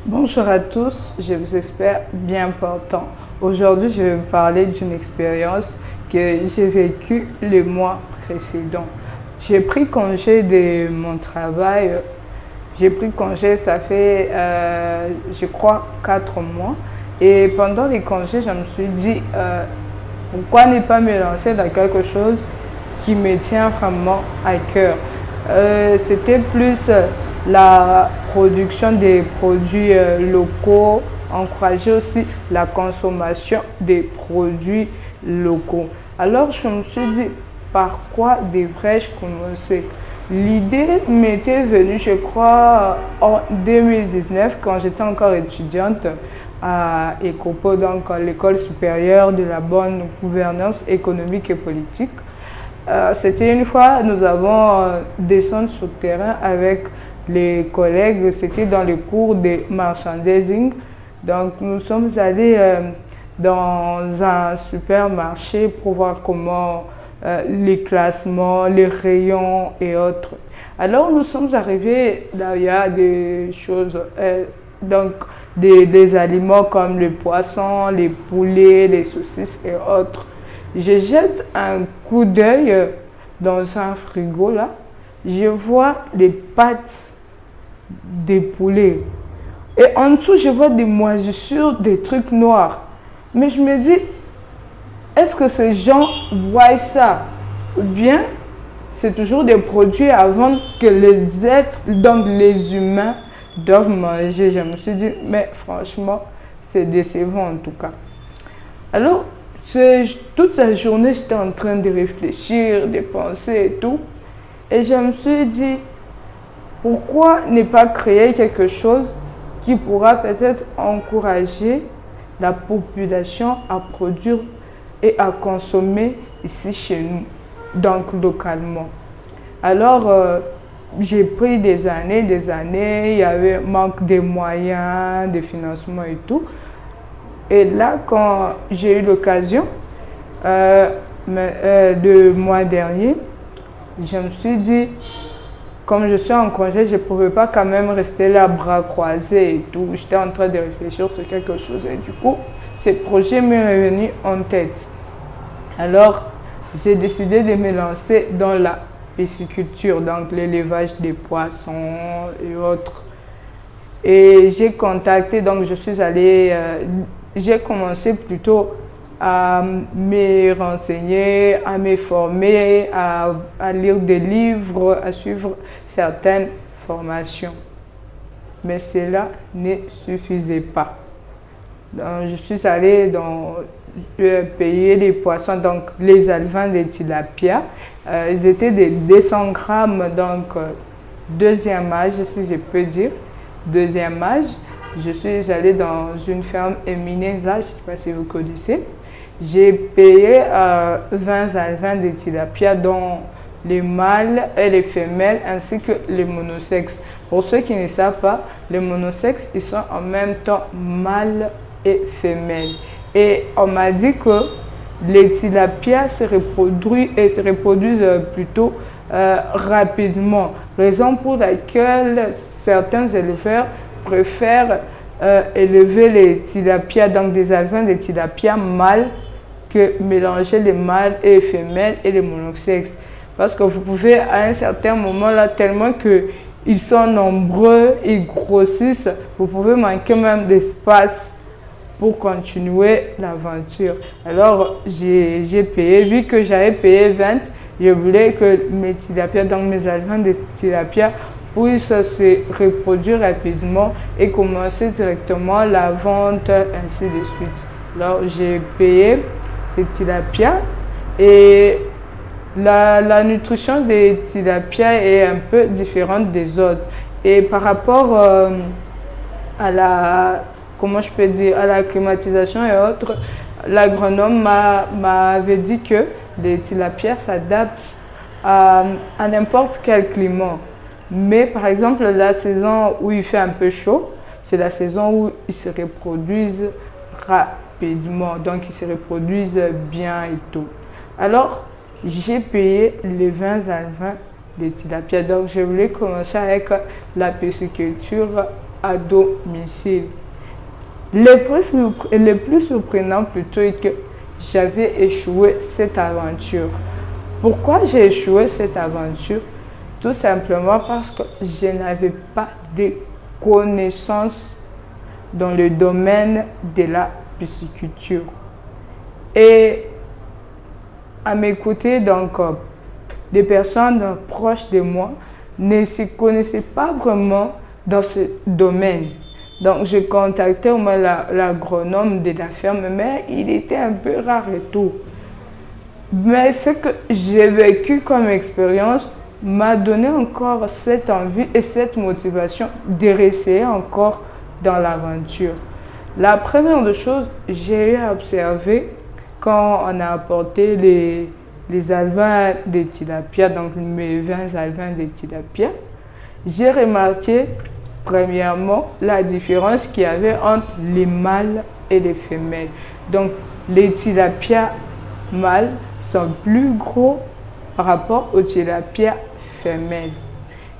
Bonjour à tous, je vous espère bien portant. Aujourd'hui, je vais vous parler d'une expérience que j'ai vécue le mois précédent. J'ai pris congé de mon travail. J'ai pris congé, ça fait, je crois, 4 mois. Et pendant les congés, je me suis dit, pourquoi ne pas me lancer dans quelque chose qui me tient vraiment à cœur. C'était plus la production des produits locaux, encourager aussi la consommation des produits locaux. Alors je me suis dit, par quoi devrais-je commencer? L'idée m'était venue, je crois, en 2019, quand j'étais encore étudiante à ECOPO, donc à l'École supérieure de la bonne gouvernance économique et politique. C'était une fois, nous avons descendu sur le terrain avec les collègues, c'était dans le cours de merchandising. Donc nous sommes allés dans un supermarché pour voir comment les classements, les rayons et autres. Alors nous sommes arrivés, là il y a des choses, donc des aliments comme le poisson, les poulets, les saucisses et autres. Je jette un coup d'œil dans un frigo là, je vois les pattes des poulets. Et en dessous, je vois des moisissures, des trucs noirs. Mais je me dis, est-ce que ces gens voient ça? Ou bien, c'est toujours des produits à vendre que les êtres, donc les humains, doivent manger. Je me suis dit, mais franchement, c'est décevant en tout cas. Alors, toute la journée, j'étais en train de réfléchir, de penser et tout. Et je me suis dit, pourquoi ne pas créer quelque chose qui pourra peut-être encourager la population à produire et à consommer ici chez nous, donc localement. Alors, j'ai pris des années, il y avait manque de moyens, de financement et tout. Et là, quand j'ai eu l'occasion, le mois dernier, je me suis dit, comme je suis en congé, je ne pouvais pas quand même rester là, bras croisés et tout. J'étais en train de réfléchir sur quelque chose et du coup, ce projet m'est revenu en tête. Alors, j'ai décidé de me lancer dans la pisciculture, donc l'élevage des poissons et autres. Et j'ai contacté, donc je suis allée, j'ai commencé plutôt à me renseigner, à me former, à lire des livres, à suivre certaines formations. Mais cela ne suffisait pas. Donc, je suis allée dans payer les poissons, donc les alevins de tilapia. Ils étaient de 200 grammes, donc deuxième âge, si je peux dire. Deuxième âge, je suis allée dans une ferme Emineza, je ne sais pas si vous connaissez. J'ai payé 20 alevins de tilapia, dont les mâles et les femelles, ainsi que les monosexes. Pour ceux qui ne savent pas, les monosexes, ils sont en même temps mâles et femelles. Et on m'a dit que les tilapias se reproduisent plutôt rapidement. Raison pour laquelle certains éleveurs préfèrent élever les tilapias, donc des alevins de tilapia mâles, que mélanger les mâles et les femelles et les monosexes. Parce que vous pouvez à un certain moment là, tellement qu'ils sont nombreux, ils grossissent, vous pouvez manquer même d'espace pour continuer l'aventure. Alors j'ai payé, vu que j'avais payé 20, je voulais que mes tilapias, donc mes alevins de tilapia, puissent se reproduire rapidement et commencer directement la vente, ainsi de suite. Alors j'ai payé ces tilapias et la nutrition des tilapias est un peu différente des autres. Et par rapport à la, comment je peux dire, à la climatisation et autres, l'agronome m'avait dit que les tilapias s'adaptent à n'importe quel climat. Mais par exemple, la saison où il fait un peu chaud, c'est la saison où ils se reproduisent rapidement. Donc, ils se reproduisent bien et tout. Alors, j'ai payé les 20 alevins de tilapia. Donc, je voulais commencer avec la pisciculture à domicile. Le plus surprenant plutôt est que j'avais échoué cette aventure. Pourquoi j'ai échoué cette aventure? Tout simplement parce que je n'avais pas de connaissances dans le domaine de la pisciculture. Et à mes côtés, donc, des personnes proches de moi ne se connaissaient pas vraiment dans ce domaine. Donc, j'ai contacté au moins l'agronome de la ferme, mais il était un peu rare et tout. Mais ce que j'ai vécu comme expérience m'a donné encore cette envie et cette motivation de réessayer encore dans l'aventure. La première des choses, j'ai eu à observer quand on a apporté les alevins de tilapia, donc mes 20 alevins de tilapia, j'ai remarqué premièrement la différence qu'il y avait entre les mâles et les femelles. Donc les tilapia mâles sont plus gros par rapport aux tilapia femelles.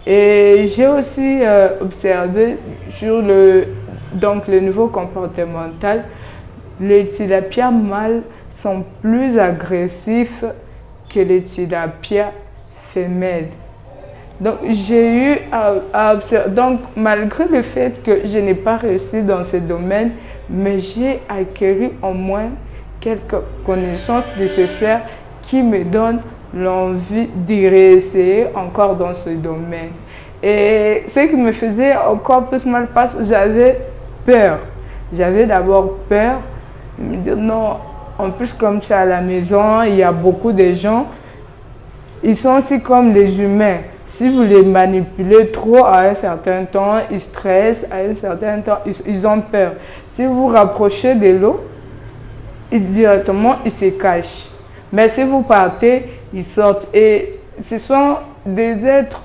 Et j'ai aussi observé sur le niveau comportemental, les tilapia mâles sont plus agressifs que les tilapia femelles. Donc, j'ai eu à observer. Donc, malgré le fait que je n'ai pas réussi dans ce domaine, mais j'ai acquis au moins quelques connaissances nécessaires qui me donnent l'envie de réessayer encore dans ce domaine. Et ce qui me faisait encore plus mal parce que j'avais peur. J'avais d'abord peur de me dire non, en plus comme c'est à la maison, il y a beaucoup de gens, ils sont aussi comme les humains. Si vous les manipulez trop à un certain temps, ils stressent, à un certain temps, ils ont peur. Si vous vous rapprochez de l'eau, directement, ils se cachent. Mais si vous partez, ils sortent. Et ce sont des êtres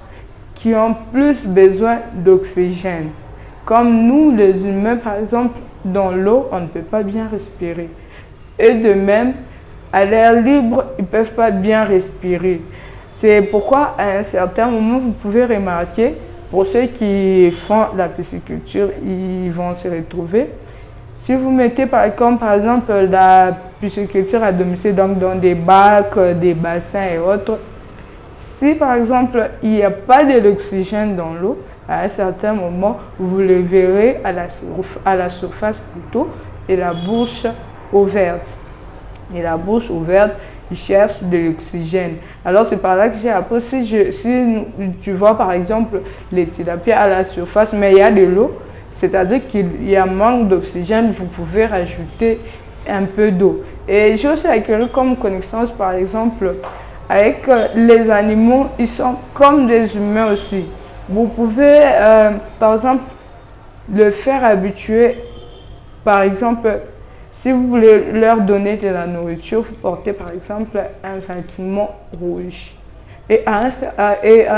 qui ont plus besoin d'oxygène. Comme nous, les humains, par exemple, dans l'eau, on ne peut pas bien respirer. Et de même, à l'air libre, ils ne peuvent pas bien respirer. C'est pourquoi, à un certain moment, vous pouvez remarquer, pour ceux qui font la pisciculture, ils vont se retrouver. Si vous mettez par exemple la pisciculture à domicile, donc dans des bacs, des bassins et autres, si par exemple il n'y a pas de l'oxygène dans l'eau, à un certain moment, vous le verrez à la surface plutôt, et la bouche ouverte. Et la bouche ouverte, il cherche de l'oxygène. Alors c'est par là que j'ai appris, si tu vois par exemple les tilapias à la surface, mais il y a de l'eau, c'est-à-dire qu'il y a manque d'oxygène, vous pouvez rajouter un peu d'eau. Et j'ai aussi acquis comme connaissance par exemple avec les animaux, ils sont comme des humains aussi. Vous pouvez par exemple le faire habituer, par exemple, si vous voulez leur donner de la nourriture, vous portez par exemple un vêtement rouge. Et à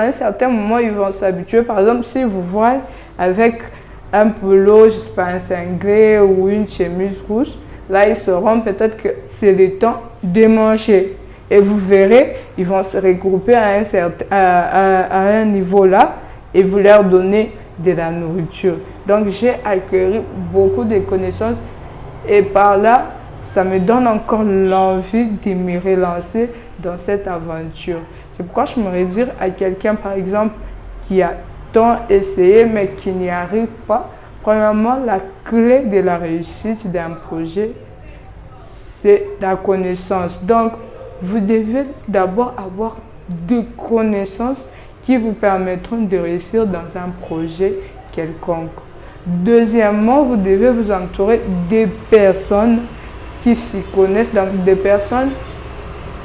un certain moment, ils vont s'habituer. Par exemple, si vous voyez avec un polo, je sais pas, un cinglé ou une chemise rouge, là, ils sauront peut-être que c'est le temps de manger. Et vous verrez, ils vont se regrouper à un niveau là et vous leur donnez de la nourriture. Donc, j'ai acquis beaucoup de connaissances. Et par là, ça me donne encore l'envie de me relancer dans cette aventure. C'est pourquoi je me dire à quelqu'un, par exemple, qui a tant essayé mais qui n'y arrive pas. Premièrement, la clé de la réussite d'un projet, c'est la connaissance. Donc, vous devez d'abord avoir des connaissances qui vous permettront de réussir dans un projet quelconque. Deuxièmement, vous devez vous entourer des personnes qui s'y connaissent, donc des personnes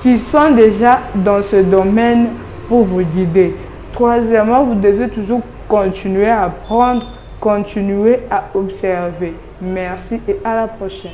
qui sont déjà dans ce domaine pour vous guider. Troisièmement, vous devez toujours continuer à apprendre, continuer à observer. Merci et à la prochaine.